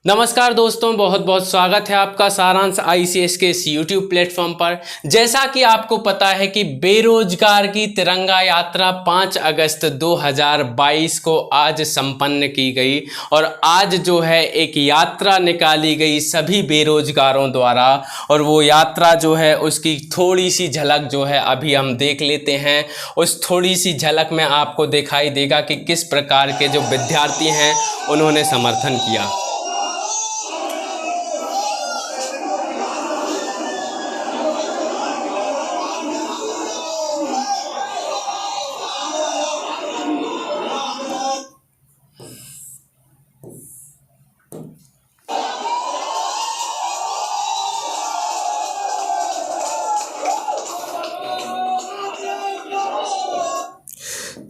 नमस्कार दोस्तों, बहुत बहुत स्वागत है आपका सारांश आईसीएस के इस यूट्यूब प्लेटफॉर्म पर। जैसा कि आपको पता है कि बेरोजगार की तिरंगा यात्रा 5 अगस्त 2022 को आज संपन्न की गई और आज जो है एक यात्रा निकाली गई सभी बेरोजगारों द्वारा। और वो यात्रा जो है उसकी थोड़ी सी झलक जो है अभी हम देख लेते हैं। उस थोड़ी सी झलक में आपको दिखाई देगा कि किस प्रकार के जो विद्यार्थी हैं उन्होंने समर्थन किया।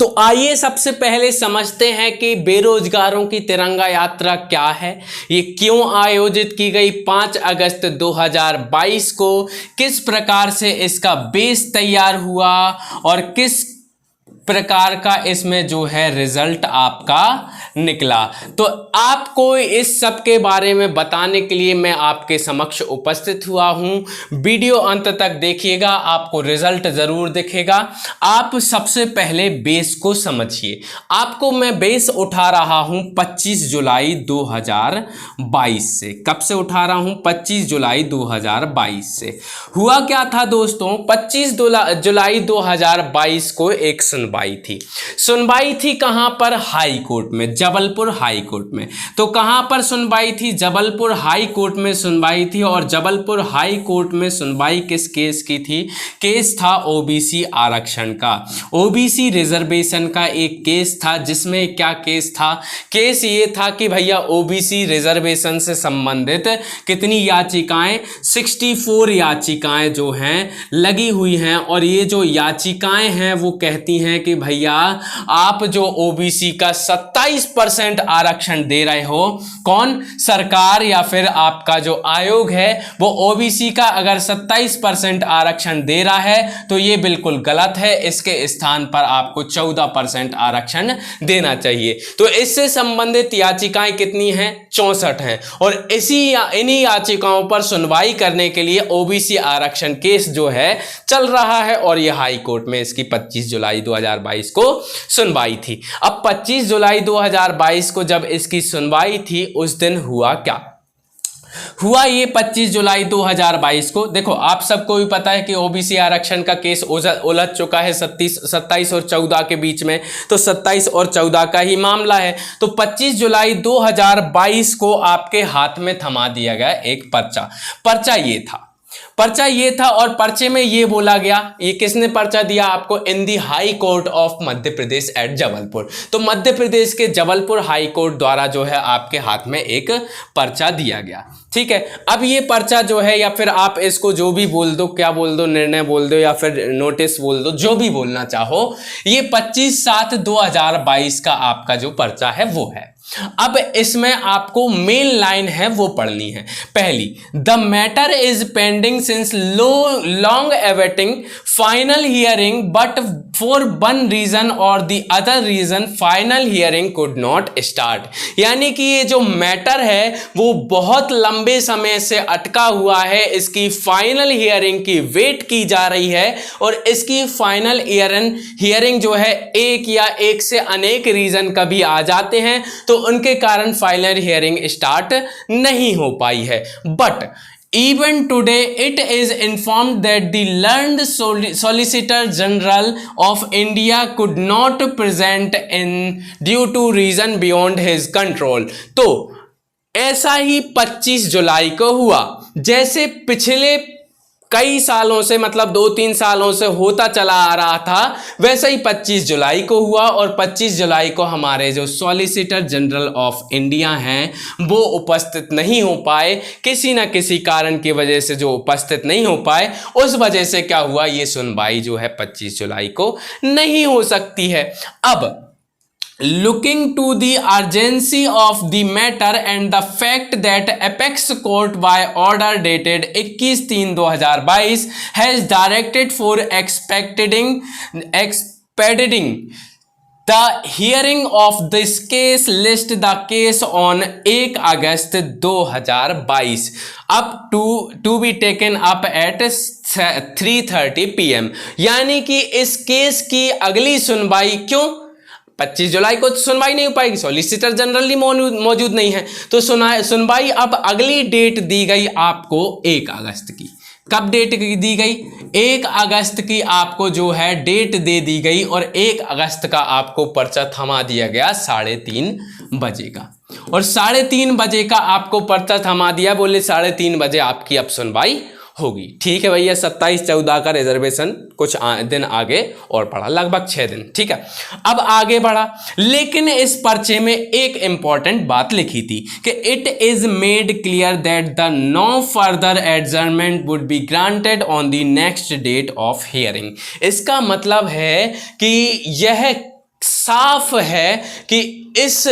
तो आइए सबसे पहले समझते हैं कि बेरोजगारों की तिरंगा यात्रा क्या है, ये क्यों आयोजित की गई 5 अगस्त 2022 को, किस प्रकार से इसका बेस तैयार हुआ और किस प्रकार का इसमें जो है रिजल्ट आपका निकला। तो आपको इस सब के बारे में बताने के लिए मैं आपके समक्ष उपस्थित हुआ हूं। वीडियो अंत तक देखिएगा, आपको रिजल्ट जरूर दिखेगा। आप सबसे पहले बेस को समझिए। आपको मैं बेस उठा रहा हूं 25 जुलाई 2022 से। कब से उठा रहा हूं? 25 जुलाई 2022 से। हुआ क्या था दोस्तों, 25 जुलाई 2022 को एक सुनवाई थी कहां पर? हाई कोर्ट में, जबलपुर हाई कोर्ट में। तो कहां पर सुनवाई थी? जबलपुर हाई कोर्ट में सुनवाई थी। और जबलपुर हाई कोर्ट में सुनवाई किस केस की थी? केस था ओबीसी आरक्षण का, ओबीसी रिजर्वेशन का एक केस था। जिसमें क्या केस था? केस ये था कि भैया ओबीसी रिजर्वेशन से संबंधित कितनी याचिकाएं, 64 याचिकाएं जो हैं लगी हुई हैं। और ये जो याचिकाएं हैं वो कहती हैं कि भैया आप जो ओबीसी का 27% आरक्षण दे रहे हो, कौन? सरकार या फिर आपका जो आयोग है वो ओबीसी का अगर 27% आरक्षण दे रहा है तो ये बिल्कुल गलत है। इसके स्थान पर आपको 14% आरक्षण देना चाहिए। तो इससे संबंधित याचिकाएं कितनी हैं? 64 हैं। और इन्हीं याचिकाओं पर सुनवाई करने के लिए ओबीसी आरक्षण केस जो है चल रहा है। और यह हाई कोर्ट में इसकी 25 जुलाई 2022 को सुनवाई थी। अब 25 जुलाई 2022 को जब इसकी सुनवाई थी, उस दिन हुआ क्या? हुआ ये 25 जुलाई 2022 को, देखो आप सबको भी पता है कि ओबीसी आरक्षण का केस उलझ चुका है 27 और 14 के बीच में। तो 27 और 14 का ही मामला है। तो 25 जुलाई 2022 को आपके हाथ में थमा दिया गया एक पर्चा ये था। और पर्चे में ये बोला गया, ये किसने पर्चा दिया आपको? In the high court of Madhya Pradesh at Jabalpur. तो मध्य प्रदेश के जबलपुर हाई कोर्ट द्वारा जो है आपके हाथ में एक पर्चा दिया गया। ठीक है। अब ये पर्चा जो है, या फिर आप इसको जो भी बोल दो, क्या बोल दो, निर्णय बोल दो या फिर नोटिस बोल दो, जो भी बोलना चाहो, ये 25/7/2022 का आपका जो पर्चा है वो है। अब इसमें आपको मेन लाइन है वो पढ़नी है। पहली, the matter is pending since long awaiting final hearing but for one reason or the other reason final hearing could not start. यानी कि ये जो मैटर है वो बहुत लंबे समय से अटका हुआ है। इसकी फाइनल हियरिंग की वेट की जा रही है। और इसकी फाइनल हियरिंग जो है एक या एक से अनेक रीजन कभी आ जाते हैं, तो उनके कारण फाइनल हियरिंग स्टार्ट नहीं हो पाई है। But even today it is informed that the learned solicitor general of India could not present in due to reason beyond his control। तो ऐसा ही 25 जुलाई को हुआ। जैसे पिछले कई सालों से, मतलब 2-3 सालों से होता चला आ रहा था, वैसे ही 25 जुलाई को हुआ। और 25 जुलाई को हमारे जो सॉलिसिटर जनरल ऑफ इंडिया हैं वो उपस्थित नहीं हो पाए। किसी ना किसी कारण की वजह से जो उपस्थित नहीं हो पाए, उस वजह से क्या हुआ, ये सुनवाई जो है 25 जुलाई को नहीं हो सकती है। अब looking to the urgency of the matter and the fact that apex court by order dated 21/3/2022 has directed for expediting the hearing of this case list the case on 1 August 2022 up to be taken up at 3:30 PM। यानी कि इस case की अगली सुनवाई, क्यों 25 जुलाई को सुनवाई नहीं हो पाएगी, सॉलिसिटर जनरल मौजूद नहीं है, तो सुनवाई अब अगली डेट दी गई आपको 1 अगस्त की। कब डेट दी गई? 1 अगस्त की आपको जो है डेट दे दी गई और 1 अगस्त का आपको पर्चा थमा दिया गया 3:30 बजे का। और 3:30 बजे का आपको पर्चा थमा दिया, बोले 3:30 बजे आपकी अब सुनवाई होगी। ठीक है भैया, 27/14 का रिजर्वेशन कुछ दिन आगे और बढ़ा, लगभग 6 दिन। ठीक है, अब आगे बढ़ा, लेकिन इस पर्चे में एक इंपॉर्टेंट बात लिखी थी कि it is made clear that the no further adjournment would be granted on the next date of hearing. इसका मतलब है कि यह साफ है कि इस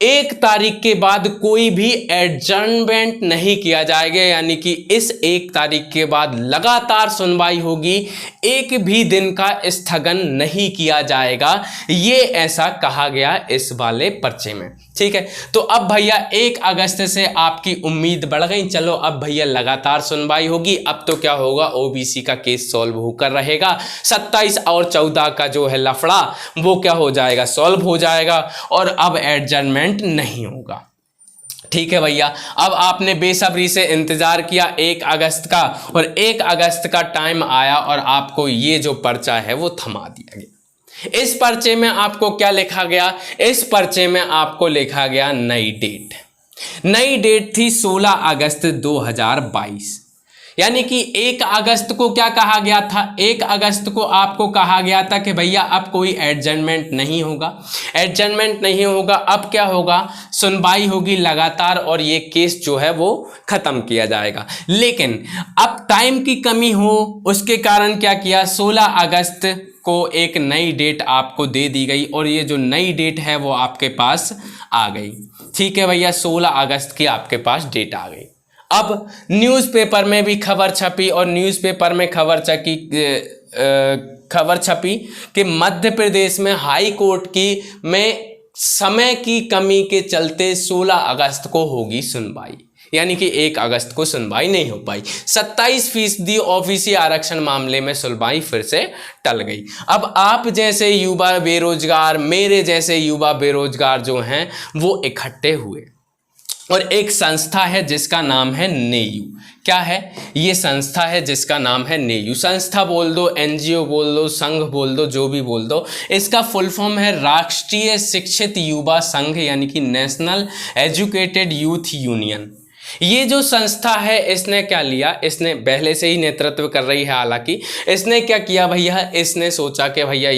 1 तारीख के बाद कोई भी एडजर्नमेंट नहीं किया जाएगा, यानी कि इस 1 तारीख के बाद लगातार सुनवाई होगी, एक भी दिन का स्थगन नहीं किया जाएगा, ये ऐसा कहा गया इस वाले पर्चे में। ठीक है, तो अब भैया 1 अगस्त से आपकी उम्मीद बढ़ गई, चलो अब भैया लगातार सुनवाई होगी। अब तो क्या होगा, ओबीसी का केस सॉल्व होकर रहेगा, 27 और 14 का जो है लफड़ा वो क्या हो जाएगा, सॉल्व हो जाएगा, और अब एडजर्नमेंट नहीं होगा। ठीक है भैया, अब आपने बेसब्री से इंतजार किया 1 अगस्त का, और 1 अगस्त का टाइम आया और आपको ये जो पर्चा है वो थमा दिया गया। इस पर्चे में आपको क्या लिखा गया? इस पर्चे में आपको लिखा गया नई डेट। नई डेट थी 16 अगस्त 2022, यानी कि 1 अगस्त को क्या कहा गया था? 1 अगस्त को आपको कहा गया था कि भैया अब कोई एडजर्नमेंट नहीं होगा, एडजर्नमेंट नहीं होगा, अब क्या होगा, सुनवाई होगी लगातार और ये केस जो है वो खत्म किया जाएगा। लेकिन अब टाइम की कमी हो, उसके कारण क्या किया, 16 अगस्त को एक नई डेट आपको दे दी गई, और ये जो नई डेट है वो आपके पास आ गई। ठीक है भैया, 16 अगस्त की आपके पास डेट आ गई। अब न्यूज़पेपर में भी खबर छपी, और न्यूज़पेपर में खबर छपी कि मध्य प्रदेश में हाई कोर्ट में समय की कमी के चलते 16 अगस्त को होगी सुनवाई, यानी कि 1 अगस्त को सुनवाई नहीं हो पाई। 27% ओबीसी आरक्षण मामले में सुनवाई फिर से टल गई। अब आप जैसे युवा बेरोजगार, मेरे जैसे युवा बेरोजगार जो हैं वो इकट्ठे हुए, और एक संस्था है जिसका नाम है नेयू। क्या है ये संस्था? है जिसका नाम है नेयू। संस्था बोल दो, एनजीओ बोल दो, संघ बोल दो, जो भी बोल दो, इसका फुल फॉर्म है राष्ट्रीय शिक्षित युवा संघ, यानी कि नेशनल एजुकेटेड यूथ यूनियन। ये जो संस्था है इसने क्या लिया, इसने पहले से ही नेतृत्व कर रही है, हालांकि इसने क्या किया भैया, इसने सोचा कि भैया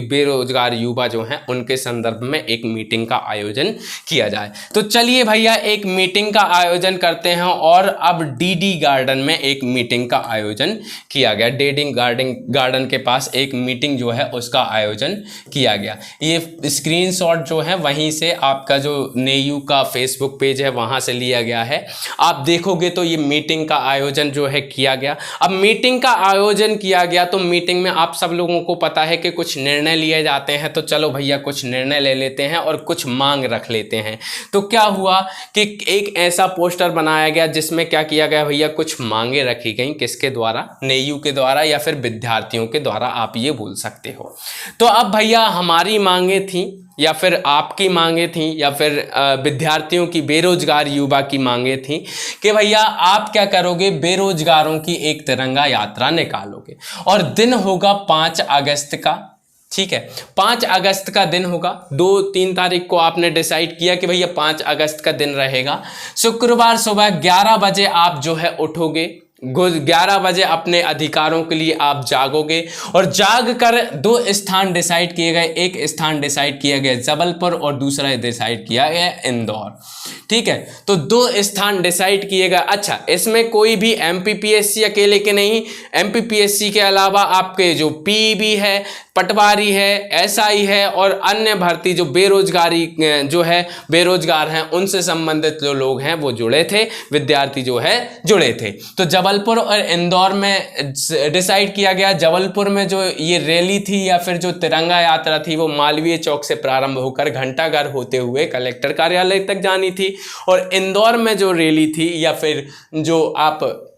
बेरोजगार युवा जो हैं उनके संदर्भ में एक मीटिंग का आयोजन किया जाए। तो चलिए भैया एक मीटिंग का आयोजन करते हैं, और अब डीडी गार्डन में एक मीटिंग का आयोजन किया गया। डीडी गार्डन के पास एक मीटिंग जो है उसका आयोजन किया गया। ये स्क्रीनशॉट जो है वहीं से आपका जो नेयू का फेसबुक पेज है वहां से लिया गया है। आप देखोगे तो ये मीटिंग का आयोजन जो है किया गया। अब मीटिंग का आयोजन किया गया तो मीटिंग में आप सब लोगों को पता है कि कुछ निर्णय लिए जाते हैं, तो चलो भैया कुछ निर्णय ले लेते हैं और कुछ मांग रख लेते हैं। तो क्या हुआ कि एक ऐसा पोस्टर बनाया गया जिसमें क्या किया गया भैया, कुछ मांगे रखी गई। किसके द्वारा? नेयू के द्वारा या फिर विद्यार्थियों के द्वारा, आप ये बोल सकते हो। तो अब भैया हमारी मांगे थी या फिर आपकी मांगे थी या फिर विद्यार्थियों की, बेरोजगार युवा की मांगे थी कि भैया आप क्या करोगे, बेरोजगारों की एक तिरंगा यात्रा निकालोगे, और दिन होगा 5 अगस्त का। ठीक है, 5 अगस्त का दिन होगा। 2-3 तारीख को आपने डिसाइड किया कि भैया 5 अगस्त का दिन रहेगा। शुक्रवार सुबह 11 बजे आप जो है उठोगे, 11 बजे अपने अधिकारों के लिए आप जागोगे, और जाग कर 2 स्थान डिसाइड किए गए। एक स्थान डिसाइड किया गया जबलपुर और दूसरा डिसाइड किया गया इंदौर। ठीक है, तो 2 स्थान डिसाइड किए गए। अच्छा, इसमें कोई भी एमपीपीएससी अकेले के नहीं, एमपीपीएससी के अलावा आपके जो पीईबी है, पटवारी है, एसआई है, और अन्य भर्ती जो बेरोजगारी जो है बेरोजगार हैं उनसे संबंधित जो लोग हैं वो जुड़े थे, विद्यार्थी जो है जुड़े थे। तो जबलपुर और इंदौर में डिसाइड किया गया। जबलपुर में जो ये रैली थी या फिर जो तिरंगा यात्रा थी वो मालवीय चौक से प्रारंभ होकर घंटाघर होते हुए कलेक्टर कार्यालय तक जानी थी, और इंदौर में जो रैली थी या फिर जो आप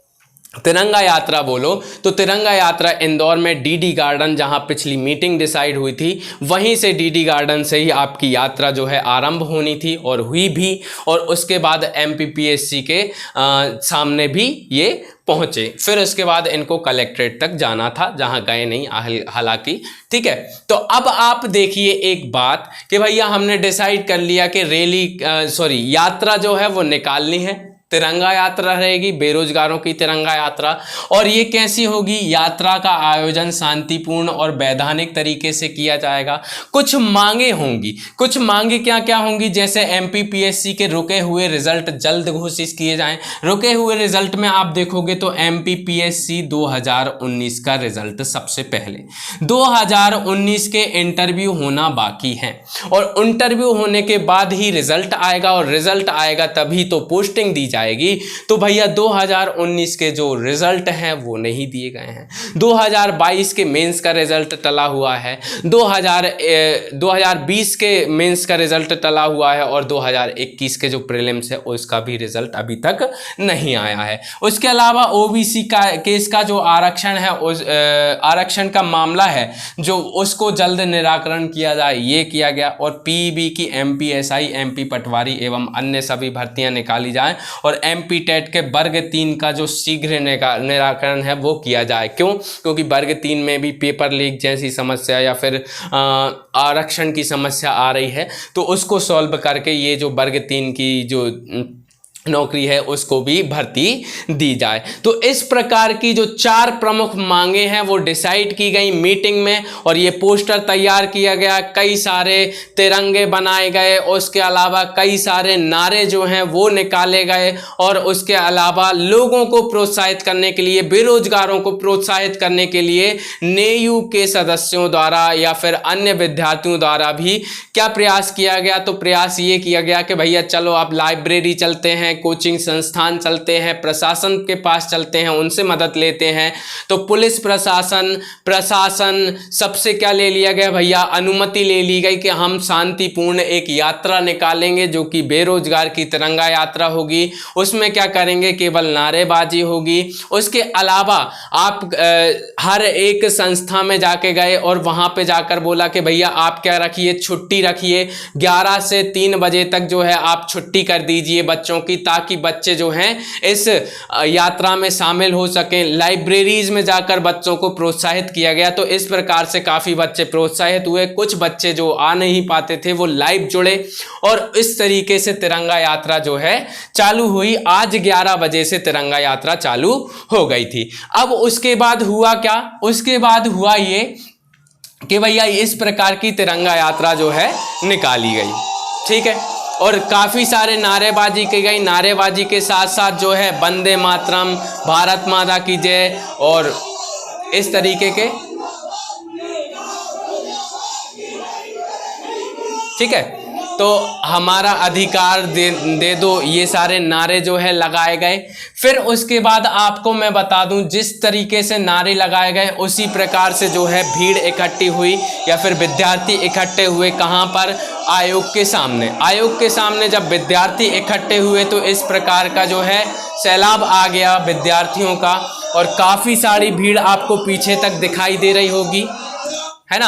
तिरंगा यात्रा बोलो तो तिरंगा यात्रा इंदौर में डीडी गार्डन, जहां पिछली मीटिंग डिसाइड हुई थी वहीं से डीडी गार्डन से ही आपकी यात्रा जो है आरंभ होनी थी और हुई भी, और उसके बाद एमपीपीएससी के सामने भी ये पहुंचे। फिर उसके बाद इनको कलेक्ट्रेट तक जाना था, जहां गए नहीं हालांकि। ठीक है, तो अब आप देखिए एक बात कि भैया हमने डिसाइड कर लिया कि यात्रा जो है वो निकालनी है, तिरंगा यात्रा रहेगी, बेरोजगारों की तिरंगा यात्रा। और ये कैसी होगी? यात्रा का आयोजन शांतिपूर्ण और वैधानिक तरीके से किया जाएगा। कुछ मांगे होंगी, कुछ मांगे क्या क्या होंगी, जैसे एमपीपीएससी के रुके हुए रिजल्ट जल्द घोषित किए जाएं। रुके हुए रिजल्ट में आप देखोगे तो एमपीपीएससी 2019 का रिजल्ट सबसे पहले, 2019 के इंटरव्यू होना बाकी है, और इंटरव्यू होने के बाद ही रिजल्ट आएगा, और रिजल्ट आएगा तभी तो पोस्टिंग दी जाएगी। तो भैया 2019 के जो रिजल्ट हैं वो नहीं दिए गए हैं। 2022 के मेंस का रिजल्ट टला हुआ है, 2020 के मेंस का रिजल्ट टला हुआ है, और 2021 के जो प्रीलिम्स है उसका भी रिजल्ट अभी तक नहीं आया है। उसके अलावा ओबीसी का केस का जो आरक्षण है, उस आरक्षण का मामला है जो उसको जल्द निराकरण किया जाए, ये किया गया। और पीईबी की एमपीएसआई, एमपी पटवारी एवं अन्य सभी भर्तियां निकाली जाएं, और एमपी टेट के वर्ग 3 का जो शीघ्र निराकरण है वो किया जाए। क्यों? क्योंकि वर्ग 3 में भी पेपर लीक जैसी समस्या या फिर आरक्षण की समस्या आ रही है, तो उसको सॉल्व करके ये जो वर्ग 3 की जो नौकरी है उसको भी भर्ती दी जाए। तो इस प्रकार की जो 4 प्रमुख मांगे हैं वो डिसाइड की गई मीटिंग में, और ये पोस्टर तैयार किया गया, कई सारे तिरंगे बनाए गए, उसके अलावा कई सारे नारे जो हैं वो निकाले गए, और उसके अलावा लोगों को प्रोत्साहित करने के लिए, बेरोजगारों को प्रोत्साहित करने के लिए नेयू के सदस्यों द्वारा या फिर अन्य विद्यार्थियों द्वारा भी क्या प्रयास किया गया? तो प्रयास ये किया गया कि भैया चलो आप लाइब्रेरी चलते हैं, कोचिंग संस्थान चलते हैं, प्रशासन के पास चलते हैं, उनसे मदद लेते हैं। तो पुलिस प्रशासन सबसे क्या ले लिया गया भैया? अनुमति ले ली गई कि हम शांतिपूर्ण एक यात्रा निकालेंगे जो कि बेरोजगार की तिरंगा यात्रा होगी। उसमें क्या करेंगे? केवल नारेबाजी होगी। उसके अलावा आप हर एक संस्था में जाके गए और वहां पे जाकर बोला कि भैया आप क्या रखिए, छुट्टी रखिए, 11 से 3 बजे तक जो है आप छुट्टी कर दीजिए बच्चों की, ताकि बच्चे जो हैं इस यात्रा में शामिल हो सकें। लाइब्रेरीज में जाकर बच्चों को प्रोत्साहित किया गया, तो इस प्रकार से काफ़ी बच्चे प्रोत्साहित हुए। कुछ बच्चे जो आ नहीं पाते थे वो लाइव जुड़े, और इस तरीके से तिरंगा यात्रा जो है चालू हुई। आज 11 बजे से तिरंगा यात्रा चालू हो गई थी। अब उसके बाद हुआ क्या? उसके बाद हुआ ये कि भैया इस प्रकार की तिरंगा यात्रा जो है निकाली गई, ठीक है, और काफ़ी सारे नारेबाजी की गई। नारेबाजी के साथ साथ जो है वंदे मातरम, भारत माता की जय, और इस तरीके के, ठीक है, तो हमारा अधिकार दे दो, ये सारे नारे जो है लगाए गए। फिर उसके बाद आपको मैं बता दूं, जिस तरीके से नारे लगाए गए उसी प्रकार से जो है भीड़ इकट्ठी हुई या फिर विद्यार्थी इकट्ठे हुए। कहाँ पर? आयोग के सामने। आयोग के सामने जब विद्यार्थी इकट्ठे हुए तो इस प्रकार का जो है सैलाब आ गया विद्यार्थियों का, और काफ़ी सारी भीड़ आपको पीछे तक दिखाई दे रही होगी, है ना।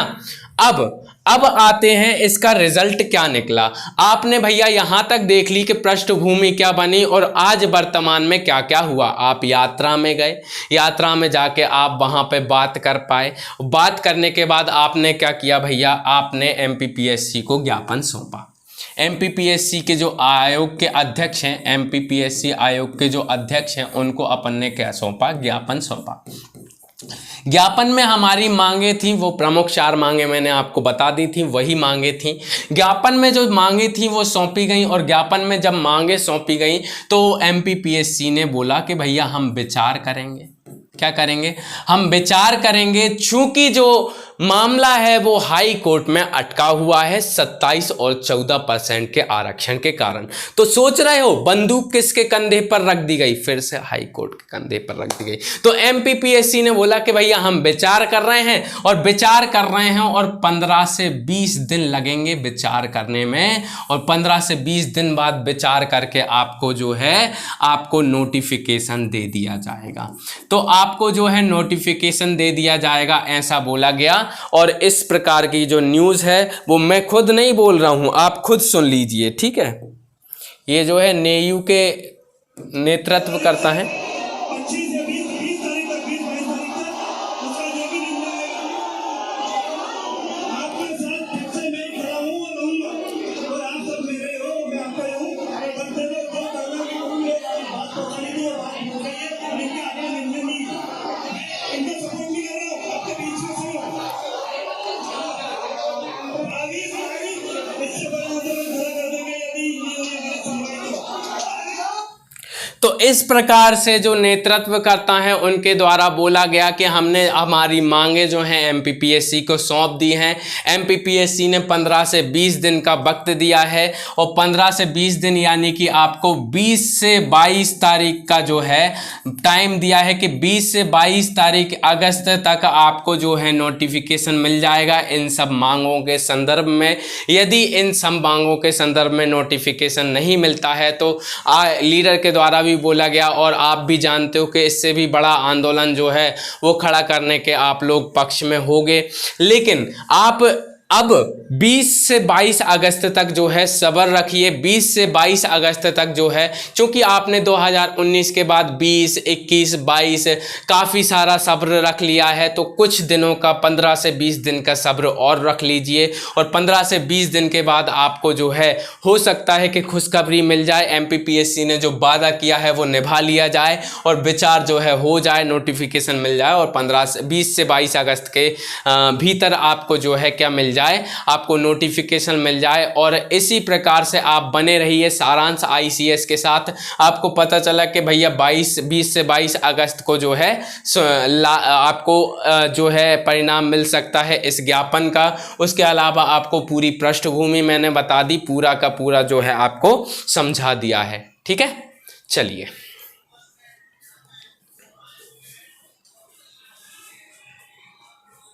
अब आते हैं इसका रिजल्ट क्या निकला। आपने भैया यहां तक देख ली कि पृष्ठभूमि क्या बनी और आज वर्तमान में क्या क्या हुआ। आप यात्रा में गए, यात्रा में जाके आप वहां पे बात कर पाए। बात करने के बाद आपने क्या किया भैया? आपने एमपीपीएससी को ज्ञापन सौंपा। एमपीपीएससी के जो आयोग के अध्यक्ष हैं, एमपीपीएससी आयोग के जो अध्यक्ष हैं, उनको अपन ने क्या सौंपा? ज्ञापन सौंपा। ज्ञापन में हमारी मांगे थी, वो प्रमुख 4 मांगे मैंने आपको बता दी थी, वही मांगे थी। ज्ञापन में जो मांगे थी वो सौंपी गई, और ज्ञापन में जब मांगे सौंपी गई तो एमपीपीएससी ने बोला कि भैया हम विचार करेंगे। क्या करेंगे? हम विचार करेंगे। चूंकि जो मामला है वो हाई कोर्ट में अटका हुआ है 27 और 14% के आरक्षण के कारण। तो सोच रहे हो बंदूक किसके कंधे पर रख दी गई? फिर से हाई कोर्ट के कंधे पर रख दी गई। तो एमपीपीएससी ने बोला कि भैया हम विचार कर रहे हैं और 15 से 20 दिन लगेंगे विचार करने में, और 15 से 20 दिन बाद विचार करके आपको जो है आपको नोटिफिकेशन दे दिया जाएगा। तो आपको जो है नोटिफिकेशन दे दिया जाएगा, ऐसा बोला गया। और इस प्रकार की जो न्यूज़ है वो मैं खुद नहीं बोल रहा हूं, आप खुद सुन लीजिए, ठीक है। ये जो है नेयू के नेतृत्व करता है। तो इस प्रकार से जो नेतृत्व करता है उनके द्वारा बोला गया कि हमने हमारी मांगे जो हैं एमपीपीएससी को सौंप दी हैं। एमपीपीएससी ने 15 से 20 दिन का वक्त दिया है, और 15 से 20 दिन यानी कि आपको 20 से 22 तारीख का जो है टाइम दिया है कि 20 से 22 तारीख अगस्त तक आपको जो है नोटिफिकेशन मिल जाएगा इन सब मांगों के संदर्भ में। यदि इन सब मांगों के संदर्भ में नोटिफिकेशन नहीं मिलता है तो लीडर के द्वारा भी बोला गया, और आप भी जानते हो कि इससे भी बड़ा आंदोलन जो है वो खड़ा करने के आप लोग पक्ष में होंगे। लेकिन आप अब 20 से 22 अगस्त तक जो है सब्र रखिए। 20 से 22 अगस्त तक जो है, क्योंकि आपने 2019 के बाद 20, 21, 22 काफ़ी सारा सब्र रख लिया है, तो कुछ दिनों का 15 से 20 दिन का सब्र और रख लीजिए, और 15 से 20 दिन के बाद आपको जो है हो सकता है कि खुशखबरी मिल जाए। एमपीपीएससी ने जो वादा किया है वो निभा लिया जाए और विचार जो है हो जाए, नोटिफिकेशन मिल जाए, और 20 से 22 अगस्त के भीतर आपको जो है क्या मिल जाए, आपको नोटिफिकेशन मिल जाए। और इसी प्रकार से आप बने रहिए सारांश आईसीएस के साथ। आपको पता चला कि भैया 20 से 22 अगस्त को जो है आपको जो है परिणाम मिल सकता है इस ज्ञापन का। उसके अलावा आपको पूरी पृष्ठभूमि मैंने बता दी, पूरा का पूरा जो है आपको समझा दिया है, ठीक है। चलिए।